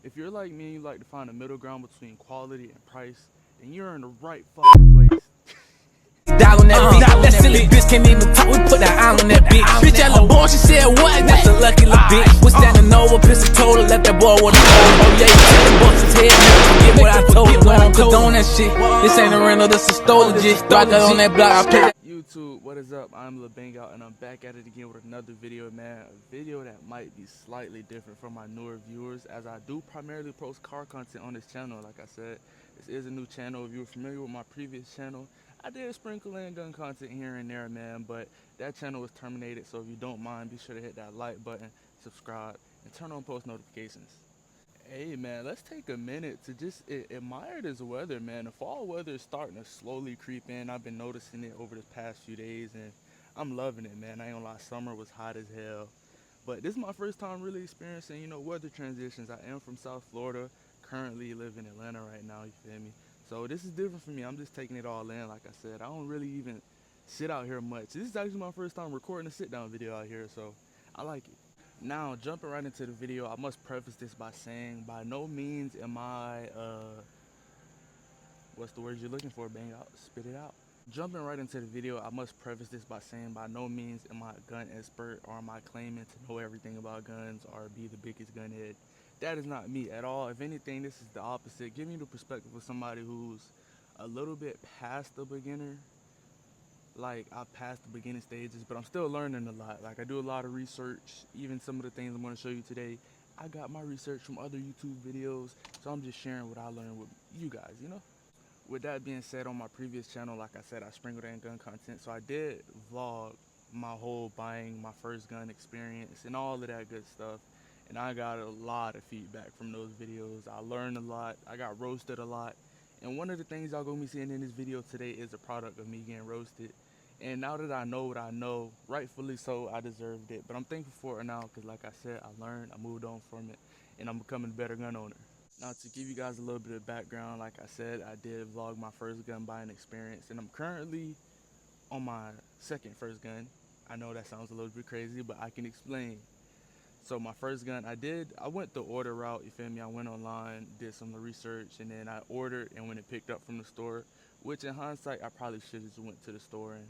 If you're like me and you like to find a middle ground between quality and price, then you're in the right fucking place. Dial on that beat. That silly bitch can't even talk. We put that eye on that bitch. Bitch, that little boy, she said what? That's a lucky little bitch. Was standing over, pistol told her, left that boy with a phone. Oh yeah, you tell him bust his head. Forget what I told you. Don't condone that shit. This ain't a rental, this is stolen shit. Thought that on that block, I put that. YouTube, what is up? I'm Lube and I'm back at it again with another video, man. A video that might be slightly different from my newer viewers, as I do primarily post car content on this channel. Like I said, this is a new channel. If you were familiar with my previous channel, I did sprinkle in gun content here and there, man, but that channel was terminated. So if you don't mind, be sure to hit that like button, subscribe, and turn on post notifications. Hey man, let's take a minute to just admire this weather, man. The fall weather is starting to slowly creep in. I've been noticing it over the past few days, and I'm loving it, man. I ain't gonna lie, summer was hot as hell. But this is my first time really experiencing, weather transitions. I am from South Florida, currently live in Atlanta right now, you feel me? So this is different for me. I'm just taking it all in, like I said. I don't really even sit out here much. This is actually my first time recording a sit-down video out here, so I like it. Now, jumping right into the video, I must preface this by saying, by no means am I, what's the word you're looking for? Bang out, spit it out. Jumping right into the video, I must preface this by saying, by no means am I a gun expert, or am I claiming to know everything about guns or be the biggest gunhead. That is not me at all. If anything, this is the opposite. Giving you the perspective of somebody who's a little bit past the beginner. Like, I've passed the beginning stages, but I'm still learning a lot. Like, I do a lot of research. Even some of the things I'm going to show you today, I got my research from other YouTube videos, so I'm just sharing what I learned with you guys, With that being said, on my previous channel, like I said, I sprinkled in gun content, so I did vlog my whole buying my first gun experience and all of that good stuff, and I got a lot of feedback from those videos. I learned a lot. I got roasted a lot, and one of the things y'all gonna be seeing in this video today is a product of me getting roasted. And now that I know what I know, rightfully so, I deserved it. But I'm thankful for it now because, like I said, I learned, I moved on from it, and I'm becoming a better gun owner. Now, to give you guys a little bit of background, like I said, I did vlog my first gun buying experience, and I'm currently on my second first gun. I know that sounds a little bit crazy, but I can explain. So my first gun, I went the order route, you feel me? I went online, did some research, and then I ordered, and when it picked up from the store, which in hindsight, I probably should have just went to the store, and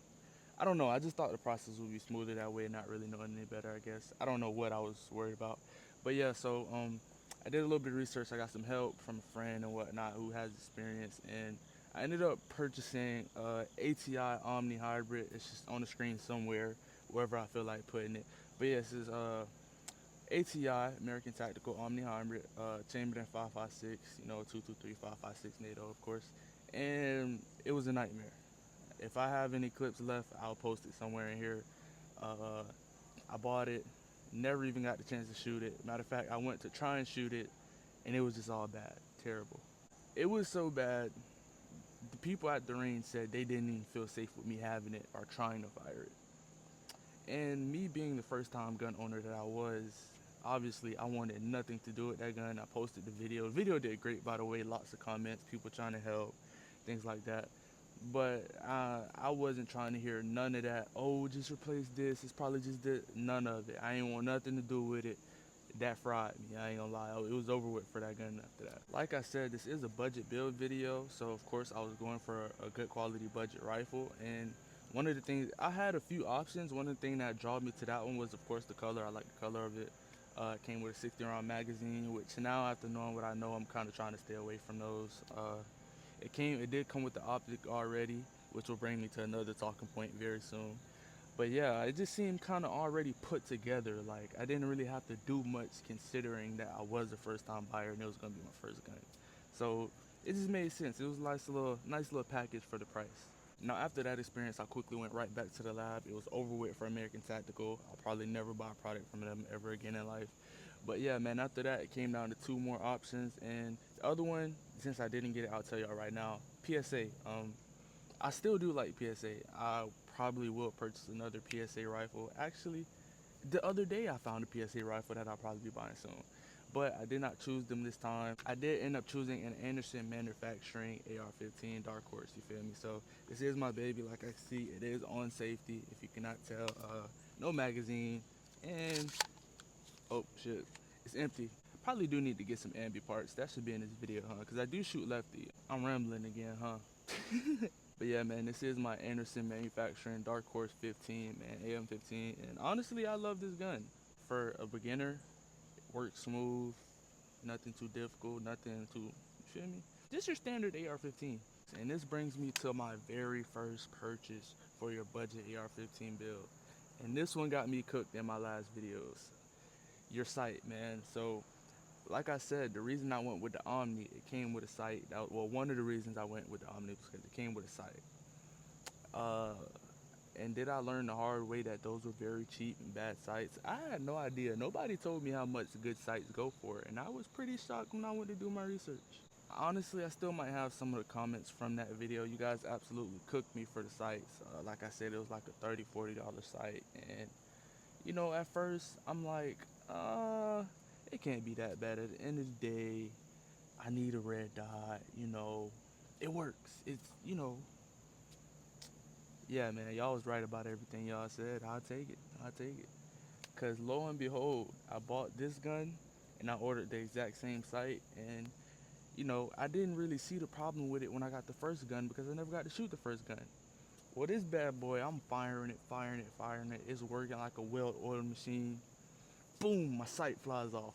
I don't know, I just thought the process would be smoother that way, not really knowing any better, I guess. I don't know what I was worried about. But yeah, so I did a little bit of research. I got some help from a friend and whatnot who has experience, and I ended up purchasing ATI Omni Hybrid. It's just on the screen somewhere, wherever I feel like putting it. But yeah, this is ATI, American Tactical Omni Hybrid, chambered in 5.56, 223 5.56 NATO, of course. And it was a nightmare. If I have any clips left, I'll post it somewhere in here. I bought it, never even got the chance to shoot it. Matter of fact, I went to try and shoot it, and it was just all bad, terrible. It was so bad, the people at the range said they didn't even feel safe with me having it or trying to fire it. And me being the first time gun owner that I was, obviously I wanted nothing to do with that gun. I posted the video. The video did great, by the way, lots of comments, people trying to help, things like that. But I wasn't trying to hear none of that. Oh, just replace this. It's probably just this. None of it. I ain't want nothing to do with it. That fried me. I ain't gonna lie. It was over with for that gun after that. Like I said, this is a budget build video. So, of course, I was going for a good quality budget rifle. And one of the things, I had a few options. One of the things that drew me to that one was, of course, the color. I like the color of it. It came with a 60-round magazine, which now after knowing what I know, I'm kind of trying to stay away from those. It did come with the optic already, which will bring me to another talking point very soon. But yeah, it just seemed kind of already put together. Like, I didn't really have to do much considering that I was a first time buyer and it was gonna be my first gun. So it just made sense. It was a nice little package for the price. Now after that experience, I quickly went right back to the lab. It was over with for American Tactical. I'll probably never buy a product from them ever again in life. But yeah, man, after that, it came down to two more options. And the other one, since I didn't get it, I'll tell y'all right now, PSA. I still do like PSA. I probably will purchase another PSA rifle. Actually, the other day I found a PSA rifle that I'll probably be buying soon. But I did not choose them this time. I did end up choosing an Anderson Manufacturing AR-15 Dark Horse, you feel me? So this is my baby, like I see, it is on safety, if you cannot tell. No magazine, and oh shit, it's empty. Probably do need to get some ambi parts. That should be in this video, huh? Because I do shoot lefty. I'm rambling again, huh? But yeah, man, this is my Anderson Manufacturing Dark Horse 15, man, AM-15. And honestly, I love this gun. For a beginner, it works smooth, nothing too difficult, nothing too, you feel me? Just your standard AR-15. And this brings me to my very first purchase for your budget AR-15 build. And this one got me cooked in my last videos. Your sight, man. So, like I said, the reason I went with the Omni, it came with a sight. Well, one of the reasons I went with the Omni was because it came with a sight. And did I learn the hard way that those were very cheap and bad sights? I had no idea. Nobody told me how much good sights go for, and I was pretty shocked when I went to do my research. Honestly, I still might have some of the comments from that video. You guys absolutely cooked me for the sights. Like I said, it was like a $30, $40 sight, and you know, at first I'm like, it can't be that bad. At the end of the day, I need a red dot, you know, it works. It's, you know, yeah, man, y'all was right about everything y'all said. I'll take it. Because lo and behold, I bought this gun and I ordered the exact same sight. And, you know, I didn't really see the problem with it when I got the first gun because I never got to shoot the first gun. Well, this bad boy, I'm firing it. It's working like a well-oiled machine. Boom, my sight flies off.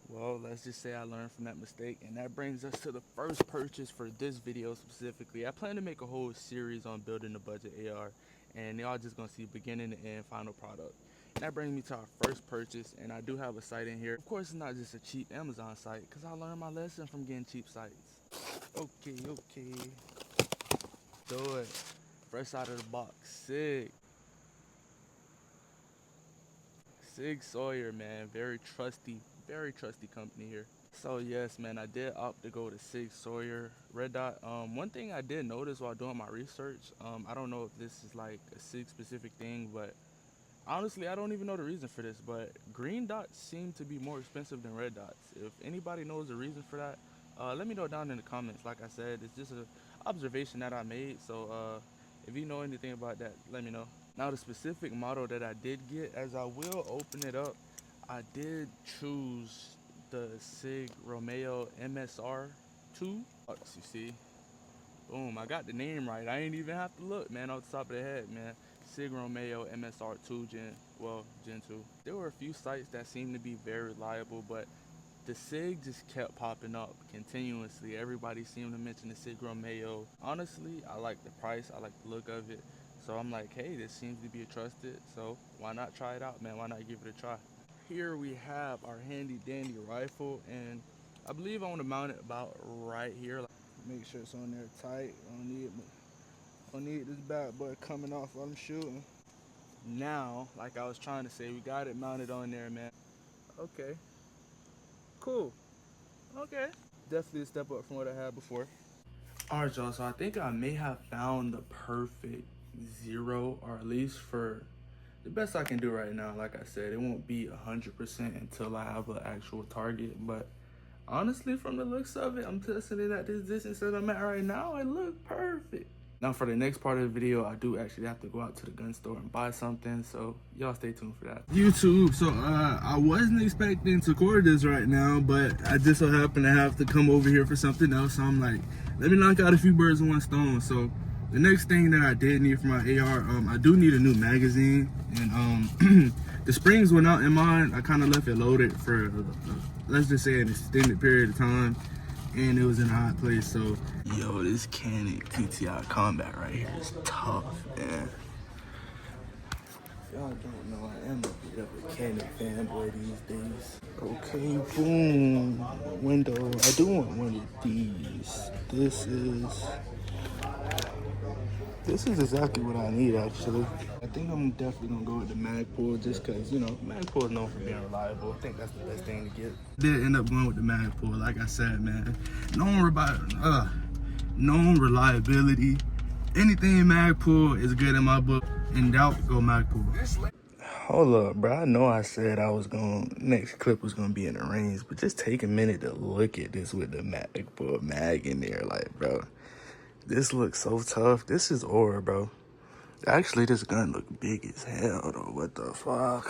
Well, let's just say I learned from that mistake, and that brings us to the first purchase for this video specifically. I plan to make a whole series on building the budget AR, and y'all just gonna see beginning to end final product. And that brings me to our first purchase, and I do have a site in here. Of course, it's not just a cheap Amazon site, because I learned my lesson from getting cheap sites. Okay. Do it. Fresh out of the box. Sig Sauer, man, very trusty company here. So yes, man, I did opt to go to Sig Sauer red dot. One thing I did notice while doing my research, I don't know if this is like a Sig specific thing, but honestly, I don't even know the reason for this, but green dots seem to be more expensive than red dots. If anybody knows the reason for that, let me know down in the comments. Like I said, it's just an observation that I made, so if you know anything about that, let me know. Now, the specific model that I did get, as I will open it up, I did choose the Sig Romeo MSR2. You see, boom, I got the name right. I ain't even have to look, man, off the top of the head, man. Sig Romeo MSR2 Gen 2. There were a few sites that seemed to be very reliable, but the Sig just kept popping up continuously. Everybody seemed to mention the Sig Romeo. Honestly, I like the price, I like the look of it. So I'm like, hey, this seems to be a trusted, so why not try it out, man? Why not give it a try? Here we have our handy dandy rifle, and I believe I want to mount it about right here. Make sure it's on there tight. I don't need this bad boy coming off while I'm shooting. Now, like I was trying to say, we got it mounted on there, man. Okay. Cool. Okay. Definitely a step up from what I had before. Alright, y'all, so I think I may have found the perfect zero, or at least for the best I can do right now. Like I said, it won't be 100% until I have an actual target, but honestly, from the looks of it, I'm testing it at this distance that I'm at right now. It looks perfect. Now, for the next part of the video, I do actually have to go out to the gun store and buy something, so y'all stay tuned for that. YouTube, so I wasn't expecting to record this right now, but I just so happen to have to come over here for something else. So I'm like, let me knock out a few birds with one stone. So the next thing that I did need for my AR, I do need a new magazine, and the springs went out in mine. I kind of left it loaded for, let's just say, an extended period of time, and it was in a hot place. So yo, this Canon TTI Combat right here is tough, man. Y'all don't know, I am a bit of a Canon fanboy these days. Okay, boom, window. I do want one of these. This is exactly what I need, actually. I think I'm definitely gonna go with the Magpul, just cause, you know, Magpul is known for being reliable. I think that's the best thing to get. Did end up going with the Magpul, like I said, man. Known reliability. Anything Magpul is good in my book. In doubt, go Magpul. Hold up, bro. I know I said I was next clip was gonna be in the range, but just take a minute to look at this with the Magpul mag in there, like, bro. This looks so tough. This is Aura, bro. Actually, this gun look big as hell, though. What the fuck?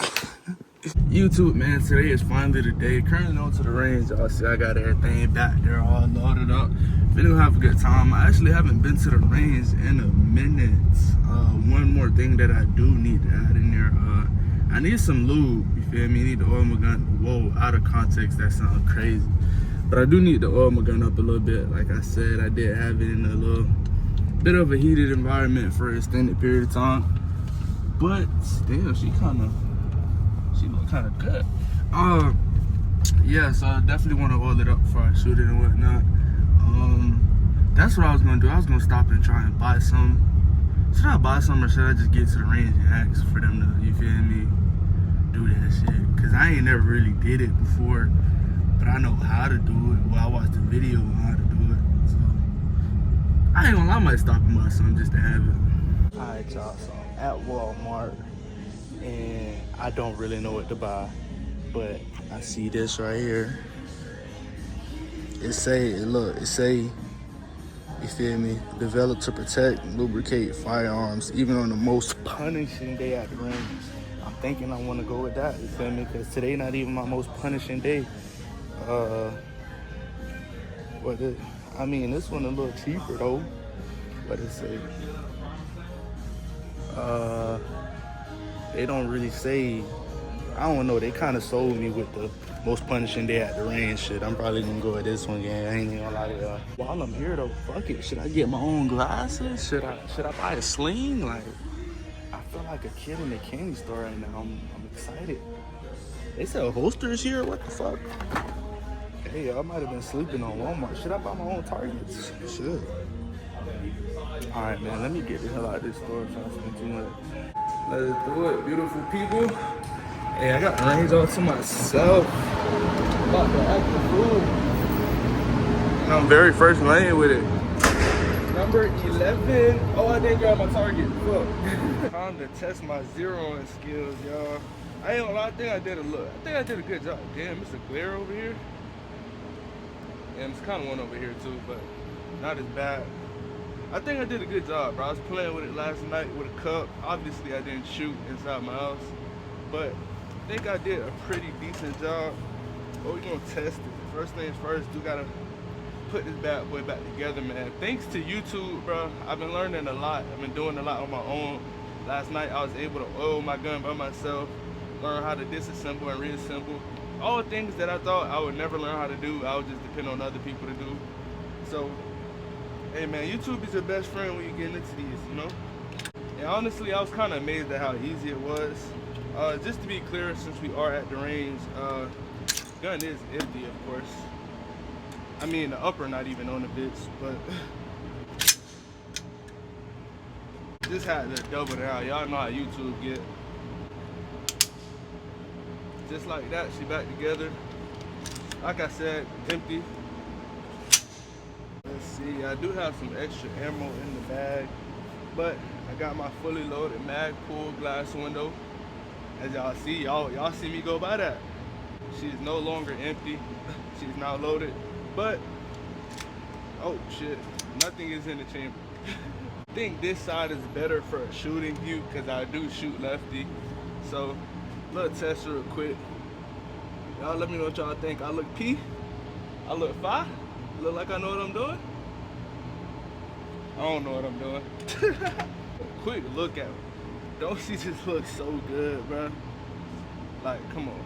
YouTube, man, today is finally the day. Currently on to the range, y'all see I got everything back there all loaded up. Finna have a good time. I actually haven't been to the range in a minute. One more thing that I do need to add in there, I need some lube, you feel me? I need to oil my gun. Whoa, out of context, that sounds crazy. But I do need to oil my gun up a little bit. Like I said, I did have it in a little bit of a heated environment for an extended period of time. But still, she look kind of good. Yeah, so I definitely want to oil it up before I shoot it and whatnot. That's what I was gonna do. I was gonna stop and try and buy some. Should I buy some or should I just get to the range and ask for them to, you feel me, do that shit? Cause I ain't never really did it before, but I know how to do it. Well, I watched the video on how to do it. So I ain't gonna lie, I might stop and buy some just to have it. Alright, y'all, so I'm at Walmart and I don't really know what to buy, but I see this right here. It say, you feel me, developed to protect and lubricate firearms even on the most punishing day at the range. I'm thinking I want to go with that, you feel me, because today not even my most punishing day. I mean, this one a little cheaper though. What it say? They don't really say. I don't know. They kind of sold me with the most punishing day at the range shit. I'm probably gonna go with this one, gang. I ain't even gonna lie to y'all. While I'm here though, fuck it. Should I get my own glasses? Should I buy a sling? Like, I feel like a kid in a candy store right now. I'm excited. They sell holsters here. What the fuck? Hey, I might have been sleeping on Walmart. Should I buy my own targets? Should. All right, man. Let me get the hell out of this store if I spend too much. Let's do it, beautiful people. Hey, I got the range all to myself. About to act the fool. I'm very first lane with it. Number 11. Oh, I didn't grab my target. Fuck. Time to test my zeroing skills, y'all. I ain't gonna lie, I think I did a good job. Damn, it's a glare over here. And it's kind of one over here too, but not as bad. I think I did a good job, bro. I was playing with it last night with a cup. Obviously, I didn't shoot inside my house, but I think I did a pretty decent job. But we're gonna test it. First things first, we gotta put this bad boy back together, man. Thanks to YouTube, bro. I've been learning a lot. I've been doing a lot on my own. Last night, I was able to oil my gun by myself, learn how to disassemble and reassemble. All things that I thought I would never learn how to do, I would just depend on other people to do. So, hey man, YouTube is your best friend when you get into these, you know? And honestly, I was kind of amazed at how easy it was. Just to be clear, since we are at the range, gun is empty, of course. I mean, the upper not even on the bits, but just had to double it out. Y'all know how YouTube get. Just like that, she back together. Like I said, empty. Let's see, I do have some extra ammo in the bag, but I got my fully loaded Magpul glass window. As y'all see, y'all see me go by that. She's no longer empty. She's now loaded, but oh shit, nothing is in the chamber. I think this side is better for a shooting view because I do shoot lefty. So, little test real quick. Y'all let me know what y'all think. I look P. I look fi. Look like I know what I'm doing. I don't know what I'm doing. Quick look at her. Don't she just look so good, bro? Like, come on.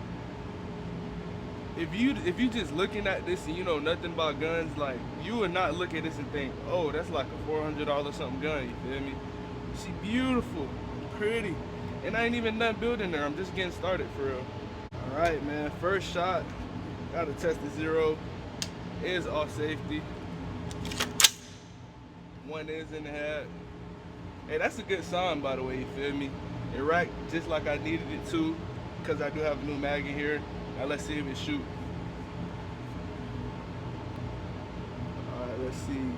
If you just looking at this and you know nothing about guns, like, you would not look at this and think, oh, that's like a $400 something gun, you feel me? She beautiful, pretty, and I ain't even done building her. I'm just getting started for real. All right, man, first shot, gotta test the zero. Is off safety. One is in the head. Hey, that's a good sign, by the way, you feel me? It racked just like I needed it to, because I do have a new mag in here. Now let's see if it shoot. All right, let's see.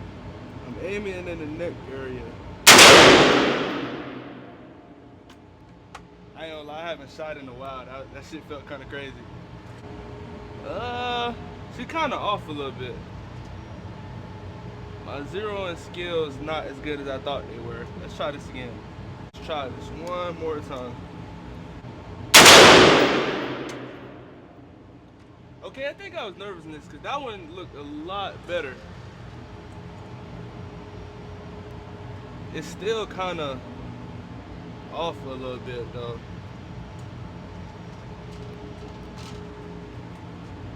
I'm aiming in the neck area. I ain't gonna lie, I haven't shot in a while. That shit felt kind of crazy. She kind of off a little bit. My zeroing skills not as good as I thought they were. Let's try this again. Let's try this one more time. Okay, I think I was nervous in this because that one looked a lot better. It's still kind of off a little bit though.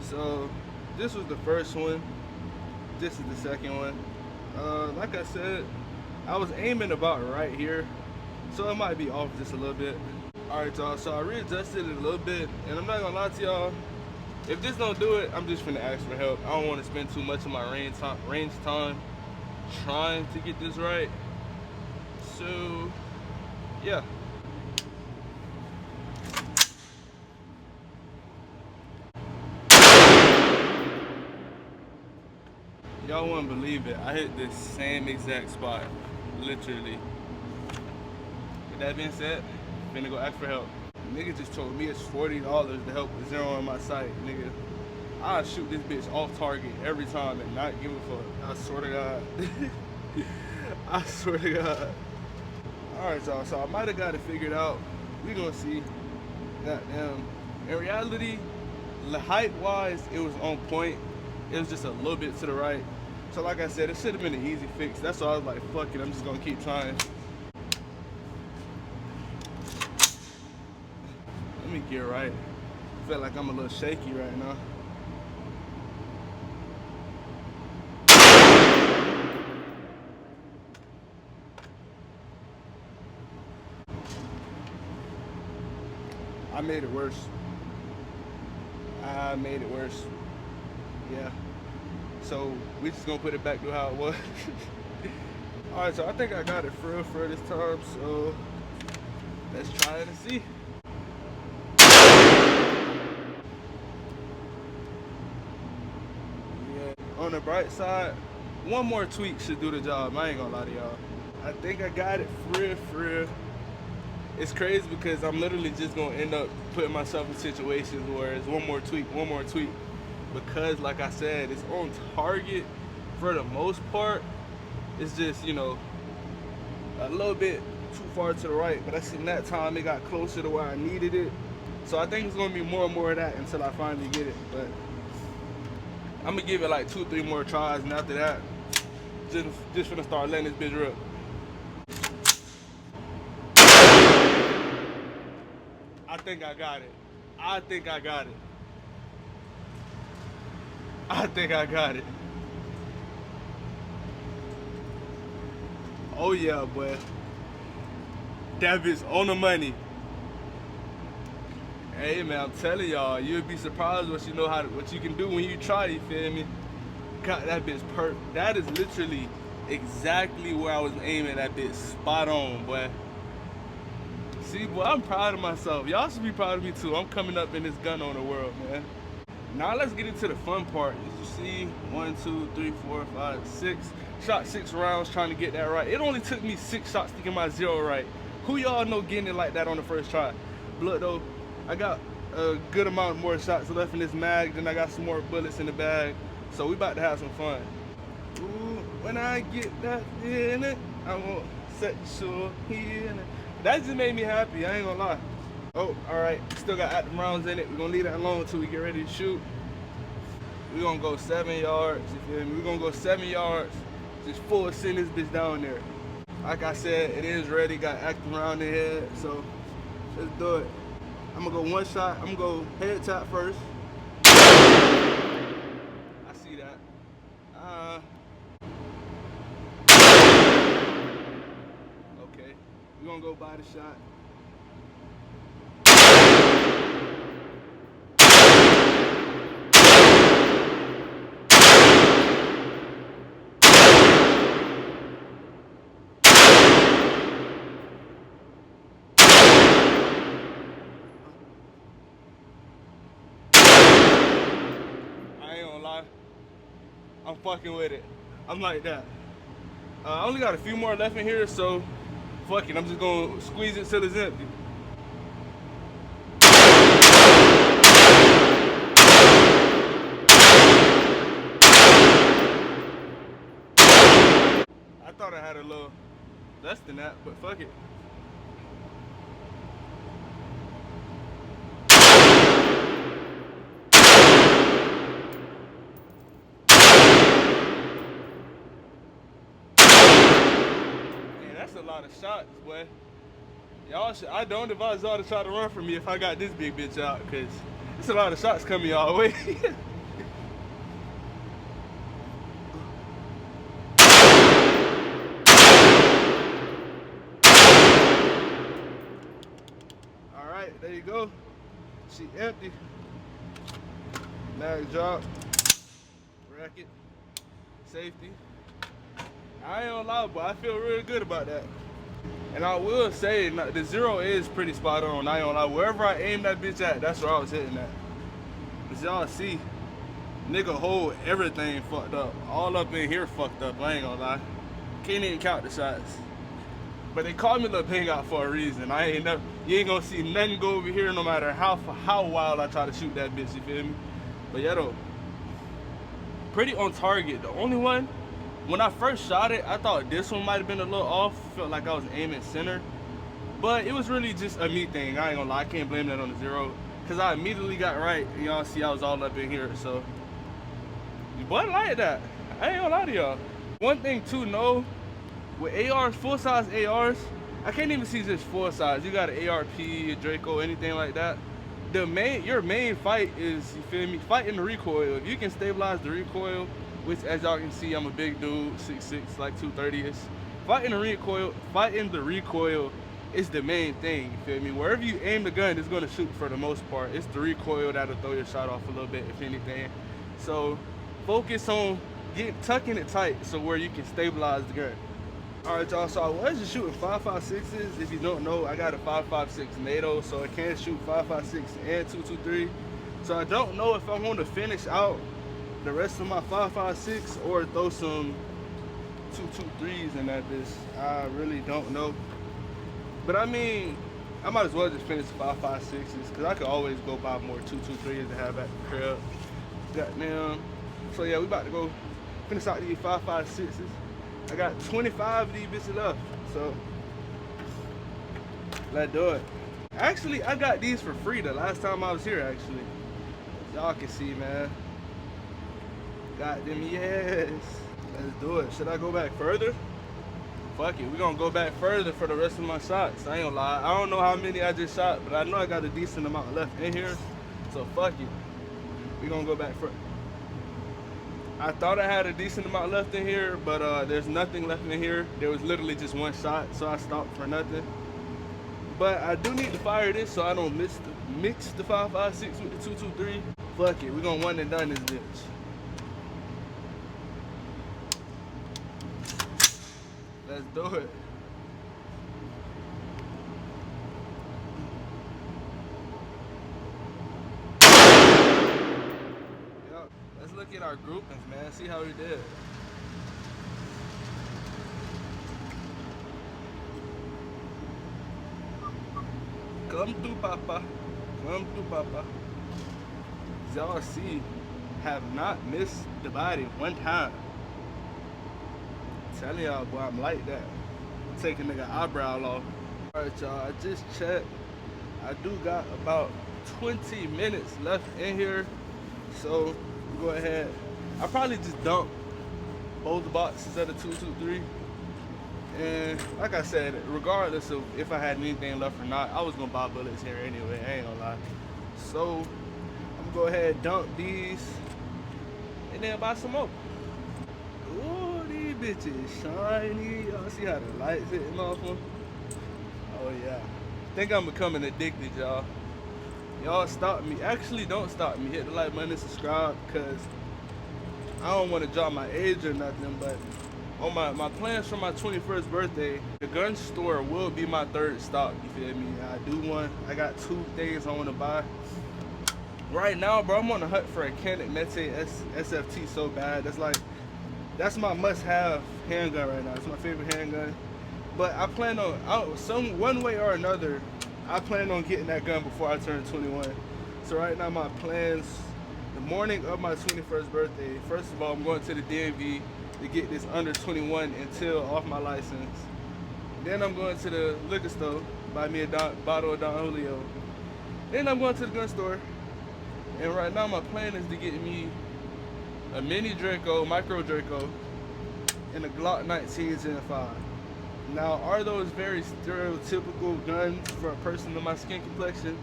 So this was the first one. This is the second one. Like I said, I was aiming about right here, so it might be off just a little bit. Alright y'all, so I readjusted it a little bit, and I'm not gonna lie to y'all, if this don't do it, I'm just gonna ask for help. I don't want to spend too much of my range time trying to get this right. So yeah. Y'all wouldn't believe it. I hit this same exact spot, literally. With that being said, I'm finna go ask for help. Nigga just told me it's $40 to help with zero on my sight, nigga. I shoot this bitch off target every time and not give a fuck. I swear to God. I swear to God. Alright y'all, so I might have got it figured out. We gonna see. Goddamn. In reality, height-wise, it was on point. It was just a little bit to the right. So like I said, it should have been an easy fix. That's why I was like, fuck it, I'm just gonna keep trying. Let me get right. I feel like I'm a little shaky right now. I made it worse. I made it worse. Yeah. So we just gonna put it back to how it was. Alright, so I think I got it for real this time, so let's try it and see. Yeah. On the bright side, one more tweak should do the job. I ain't gonna lie to y'all. I think I got it for real. It's crazy because I'm literally just gonna end up putting myself in situations where it's one more tweak. Because like I said, it's on target for the most part. It's just, you know, a little bit too far to the right, but I seen that time it got closer to where I needed it. So I think it's gonna be more and more of that until I finally get it. But I'm gonna give it like 2-3 more tries, and after that, just gonna start letting this bitch rip. I think I got it. I think I got it. Oh yeah, boy. That bitch on the money. Hey man, I'm telling y'all, you'll be surprised what you can do when you try, you feel me? God, that bitch perfect. That is literally exactly where I was aiming that bitch. Spot on, boy. See, boy, I'm proud of myself. Y'all should be proud of me too. I'm coming up in this gun owner world, man. Now let's get into the fun part. As you see, 1, 2, 3, 4, 5, 6. Shot 6 rounds trying to get that right. It only took me 6 shots to get my zero right. Who y'all know getting it like that on the first try? Blood though, I got a good amount more shots left in this mag, then I got some more bullets in the bag. So we about to have some fun. Ooh, when I get that feeling, I won't set sure here. That just made me happy, I ain't gonna lie. Oh, all right, still got active rounds in it. We're gonna leave that alone until we get ready to shoot. We're gonna go 7 yards, you feel me? We're gonna go 7 yards, just full send this bitch down there. Like I said, it is ready, got active round in here, so let's do it. I'm gonna go one shot, I'm gonna go head tap first. I see that. Okay, we're gonna go by the shot. I'm fucking with it. I'm like that. I only got a few more left in here, so fuck it. I'm just gonna squeeze it till it's empty. I thought I had a little less than that, but fuck it. That's a lot of shots, boy. Y'all should, I don't advise y'all to try to run from me if I got this big bitch out, cause it's a lot of shots coming y'all way. All right, there you go. She empty. Mag drop. Bracket. Safety. I ain't gonna lie, but I feel really good about that. And I will say, the zero is pretty spot on. I ain't gonna lie. Wherever I aim that bitch at, that's where I was hitting at. As y'all see, nigga hold everything fucked up. All up in here fucked up, I ain't gonna lie. Can't even count the shots. But they call me Lil Bang Out for a reason. You ain't gonna see nothing go over here no matter how wild I try to shoot that bitch, you feel me? But yeah though, pretty on target. The only one, when I first shot it, I thought this one might have been a little off. Felt like I was aiming center. But it was really just a me thing. I ain't gonna lie, I can't blame that on the zero. Cause I immediately got right. Y'all see I was all up in here, so. But like that, I ain't gonna lie to y'all. One thing to know, with ARs, full size ARs, I can't even see just full size. You got an ARP, a Draco, anything like that. Your main fight is, you feel me, fighting the recoil. If you can stabilize the recoil, which as y'all can see, I'm a big dude, 6'6", like 230ish. Fighting the recoil is the main thing, you feel me? Wherever you aim the gun, it's gonna shoot for the most part. It's the recoil that'll throw your shot off a little bit, if anything. So focus on tucking it tight so where you can stabilize the gun. All right, y'all, so I was just shooting 5.56s. If you don't know, I got a 5.56 NATO, so I can shoot 5.56 and 2.23. So I don't know if I'm going to finish out the rest of my 5.56 or throw some 2.23s in that bitch. I really don't know. But I mean, I might as well just finish the 5.56s because I could always go buy more 2.23s to have at the crib. Goddamn. So yeah, we about to go finish out these 5.56s. I got 25 of these bitches left, so let's do it. Actually, I got these for free the last time I was here, actually. Y'all can see, man. Got them, yes. Let's do it. Should I go back further? Fuck it, we're gonna go back further for the rest of my shots. I ain't gonna lie, I don't know how many I just shot, but I know I got a decent amount left in here, so fuck it. We're gonna go back further. I thought I had a decent amount left in here, but there's nothing left in here. There was literally just one shot, so I stopped for nothing. But I do need to fire this so I don't mix the 5.56 with the 2.23. Fuck it, we're gonna one and done this bitch. Let's do it. Let's look at our groupings, man. See how we did. Come through, Papa. Come through, Papa. As y'all see, have not missed the body one time. I'm telling y'all, boy, I'm like that. Take a nigga eyebrow off. Alright, y'all, I just checked. I do got about 20 minutes left in here. So go ahead. I probably just dump both boxes of the 2.23. And like I said, regardless of if I had anything left or not, I was gonna buy bullets here anyway, I ain't gonna lie. So I'm gonna go ahead and dump these and then buy some more. Ooh, these bitches shiny. Y'all see how the lights hitting off them? Oh yeah. I think I'm becoming addicted, y'all. Y'all stop me. Actually, don't stop me. Hit the like button and subscribe, because I don't want to drop my age or nothing, but on my plans for my 21st birthday, the gun store will be my third stop, you feel me? I got 2 things I want to buy. Right now, bro, I'm on the hunt for a Canon Mete SFT so bad. That's my must-have handgun right now. It's my favorite handgun. But I plan on, one way or another, I plan on getting that gun before I turn 21. So right now my plans, the morning of my 21st birthday, first of all, I'm going to the DMV to get this under 21 until off my license. Then I'm going to the liquor store, buy me a bottle of Don Julio. Then I'm going to the gun store. And right now my plan is to get me a mini Draco, micro Draco, and a Glock 19 Gen 5. Now, are those very stereotypical guns for a person of my skin complexion?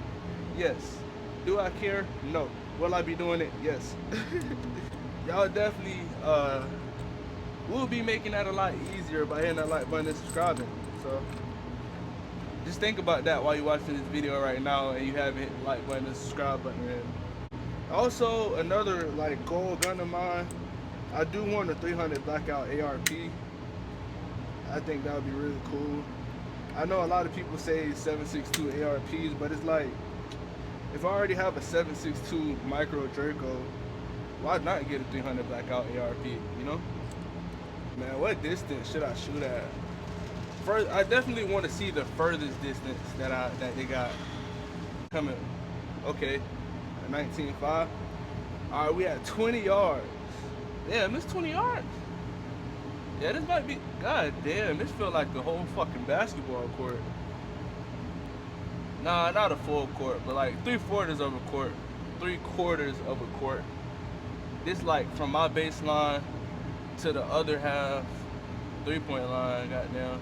Yes. Do I care? No. Will I be doing it? Yes. Y'all definitely will be making that a lot easier by hitting that like button and subscribing. So just think about that while you're watching this video right now and you haven't hit the like button and subscribe button yet. Also, another like goal gun of mine, I do want a 300 blackout AR-15. I think that would be really cool. I know a lot of people say 7.62 AR-15s, but it's like, if I already have a 7.62 micro Draco, why not get a 300 blackout AR-15, you know? Man, what distance should I shoot at? First, I definitely want to see the furthest distance that they got coming. Okay, 19.5. All right, we at 20 yards. Damn, it's 20 yards. Yeah, this might be, god damn, this feel like the whole fucking basketball court. Nah, not a full court, but like 3/4 of a court. 3/4 of a court. This like from my baseline to the other half, 3-point line, goddamn.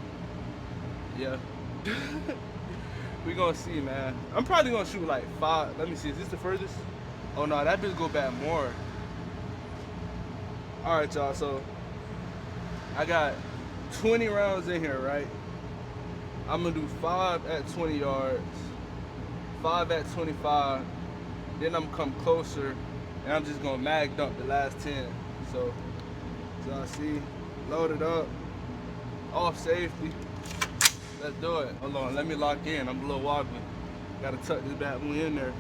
Yeah. We gonna see, man. I'm probably gonna shoot like 5. Let me see, is this the furthest? Oh no, that bitch go back more. Alright, y'all, so I got 20 rounds in here, right? I'm gonna do 5 at 20 yards, 5 at 25, then I'm gonna come closer and I'm just gonna mag dump the last 10. So y'all see, load it up, off safety. Let's do it. Hold on, let me lock in. I'm a little wobbly. Gotta tuck this bad boy in there.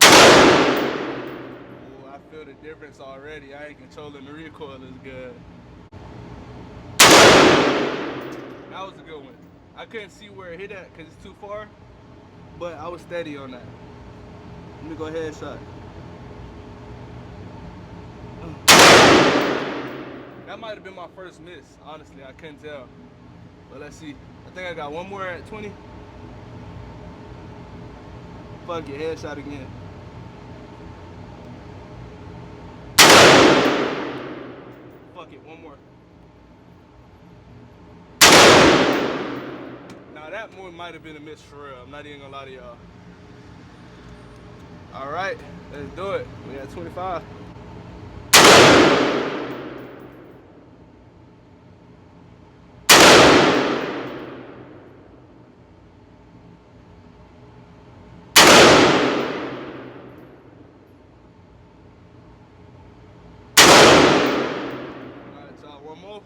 Oh, I feel the difference already. I ain't controlling the recoil as good. That was a good one. I couldn't see where it hit at because it's too far, but I was steady on that. Let me go ahead and shot. That might have been my first miss, honestly, I couldn't tell. But let's see. I think I got one more at 20. Fuck it, headshot again. Fuck it, one more. Now that one might have been a miss for real. I'm not even gonna lie to y'all. All right, let's do it. We at 25. One more.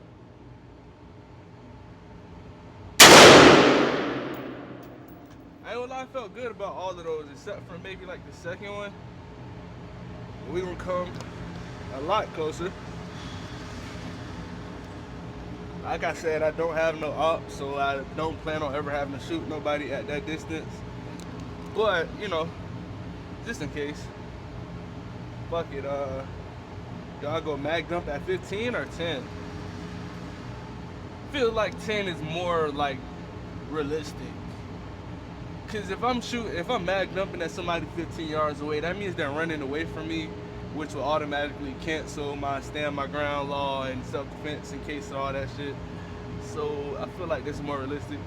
I ain't gonna lie, I felt good about all of those except for maybe like the second one. We gonna come a lot closer. Like I said, I don't have no ops, so I don't plan on ever having to shoot nobody at that distance. But, you know, just in case. Fuck it, y'all go mag dump at 15 or 10? Feel like 10 is more like realistic. Cause if I'm mag dumping at somebody 15 yards away, that means they're running away from me, which will automatically cancel my stand my ground law and self-defense in case of all that shit. So I feel like this is more realistic.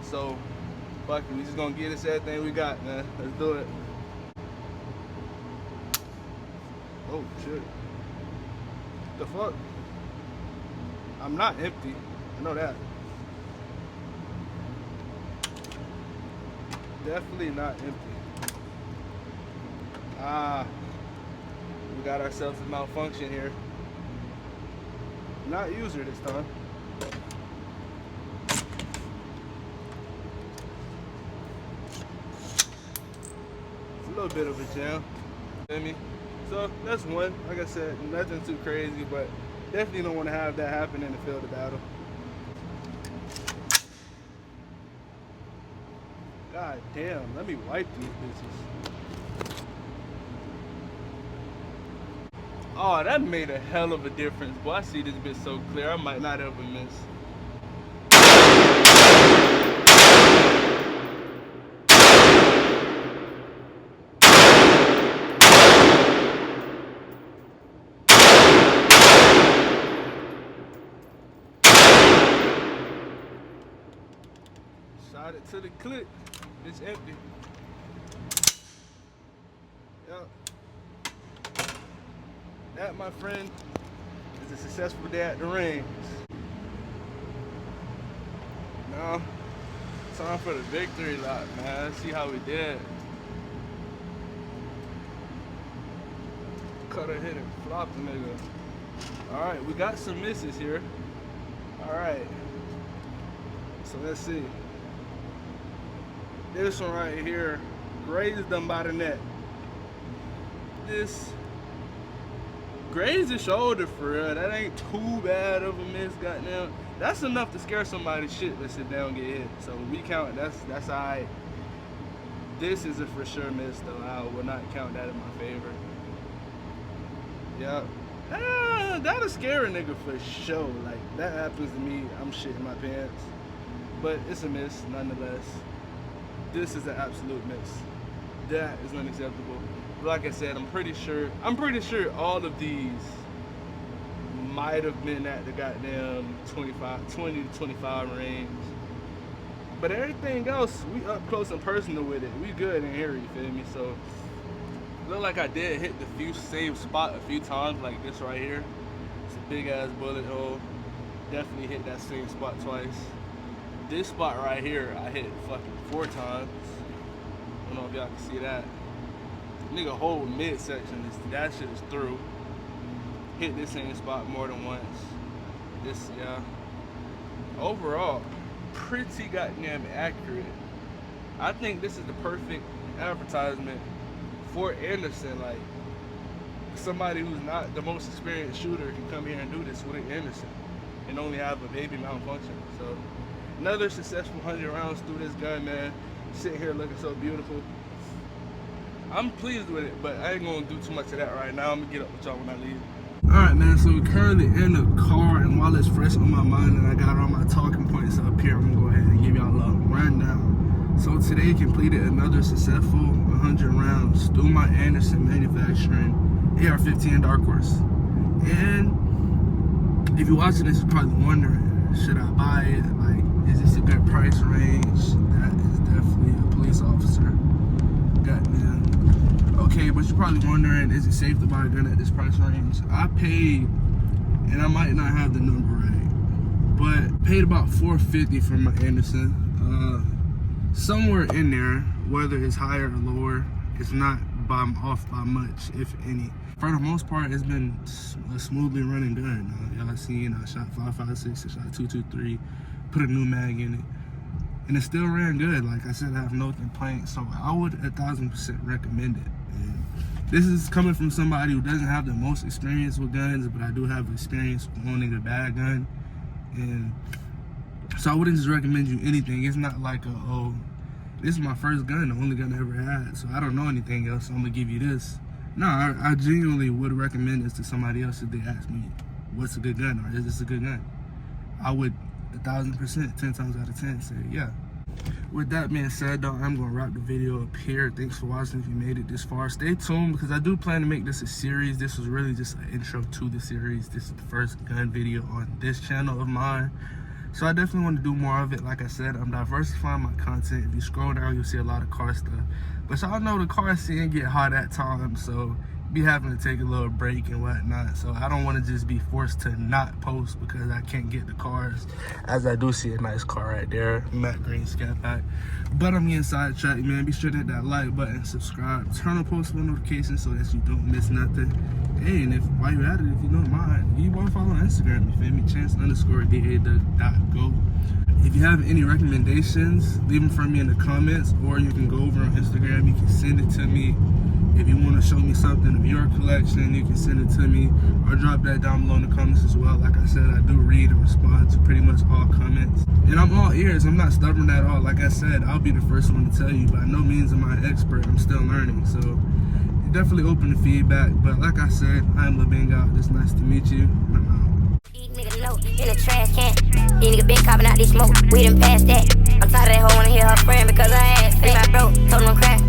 So fuck it, we just gonna get this everything we got, man. Let's do it. Oh shit. The fuck? I'm not empty. I know that. Definitely not empty. Ah, we got ourselves a malfunction here. Not user this time. It's a little bit of a jam. Feel me? So that's one. Like I said, nothing too crazy, but definitely don't want to have that happen in the field of battle. God damn, let me wipe these bitches. Oh, that made a hell of a difference. Boy, I see this bitch so clear, I might not ever miss. Shot it to the clip. It's empty. Yep. That, my friend, is a successful day at the range. Now, time for the victory lap, man. Let's see how we did. Cut a hit and flop the nigga. Alright, we got some misses here. Alright. So let's see. This one right here grazed them by the neck. This grazed the shoulder for real. That ain't too bad of a miss, goddamn. That's enough to scare somebody's shit to sit down and get hit. So we count, that's alright. This is a for sure miss though. I will not count that in my favor. Yep. That'll scare a nigga for sure. Like, that happens to me, I'm shitting my pants. But it's a miss nonetheless. This is an absolute miss. That is unacceptable. Like I said, I'm pretty sure all of these might have been at the goddamn 20 to 25 range. But everything else, we up close and personal with it. We good in here, you feel me? So, look like I did hit the same spot a few times, like this right here. It's a big ass bullet hole. Definitely hit that same spot twice. This spot right here, I hit fucking 4 times. I don't know if y'all can see that. Nigga, whole midsection, that shit is through. Hit this same spot more than once. This, yeah. Overall, pretty goddamn accurate. I think this is the perfect advertisement for Anderson. Like, somebody who's not the most experienced shooter can come here and do this with an Anderson and only have a baby malfunction. So, another successful 100 rounds through this gun, man. Sitting here looking so beautiful. I'm pleased with it, but I ain't gonna do too much of that right now. I'm gonna get up with y'all when I leave. Alright, man, so we're currently in the car, and while it's fresh on my mind and I got all my talking points up here, I'm gonna go ahead and give y'all a little rundown. So today completed another successful 100 rounds through my Anderson manufacturing AR-15 Dark Horse. And if you're watching this, you're probably wondering, should I buy it? Like, is this a good price range? That is definitely a police officer. Goddamn. Okay, but you're probably wondering, is it safe to buy a gun at this price range? I paid, and I might not have the number right, but paid about $450 for my Anderson. Somewhere in there, whether it's higher or lower, it's not off by much, if any. For the most part, it's been a smoothly running gun. Y'all seen, I shot 5.56, I shot 2.23, put a new mag in it, and it still ran good. Like I said, I have no complaints, so I would 1000% recommend it. And this is coming from somebody who doesn't have the most experience with guns, but I do have experience owning a bad gun, and so I wouldn't just recommend you anything. It's not like oh, this is my first gun, the only gun I ever had, so I don't know anything else, so I'm gonna give you this. No, I genuinely would recommend this to somebody else if they ask me, what's a good gun, or is this a good gun? I would 1000%, 10 times out of 10 say, yeah. With that being said, though, I'm gonna wrap the video up here. Thanks for watching if you made it this far. Stay tuned, because I do plan to make this a series. This was really just an intro to the series. This is the first gun video on this channel of mine, so I definitely want to do more of it. Like I said, I'm diversifying my content. If you scroll down, you'll see a lot of car stuff, but y'all know the car scene get hot at times, so be having to take a little break and whatnot. So I don't want to just be forced to not post because I can't get the cars, as I do see a nice car right there, matte green Scat Pack. But I'm getting sidetracked, man. Be sure to hit that like button, subscribe, turn on post notifications so that you don't miss nothing. Hey, and if while you're at it, if you don't mind, you want to follow on Instagram, you feel me? Chance_DA.go. If you have any recommendations, leave them for me in the comments, or you can go over on Instagram. You can send it to me. If you want to show me something of your collection, you can send it to me, or drop that down below in the comments as well. Like I said, I do read and respond to pretty much all comments, and I'm all ears. I'm not stubborn at all. Like I said, I'll be the first one to tell you. By no means am I an expert. I'm still learning, so definitely open to feedback. But like I said, I'm Lube. It's nice to meet you, and I'm out. Nigga know in the trash can. These nigga been copping out this smoke. We done passed that. I'm tired of that hoe wanna hear her friend because her ass. If I broke, told him I'm crashing.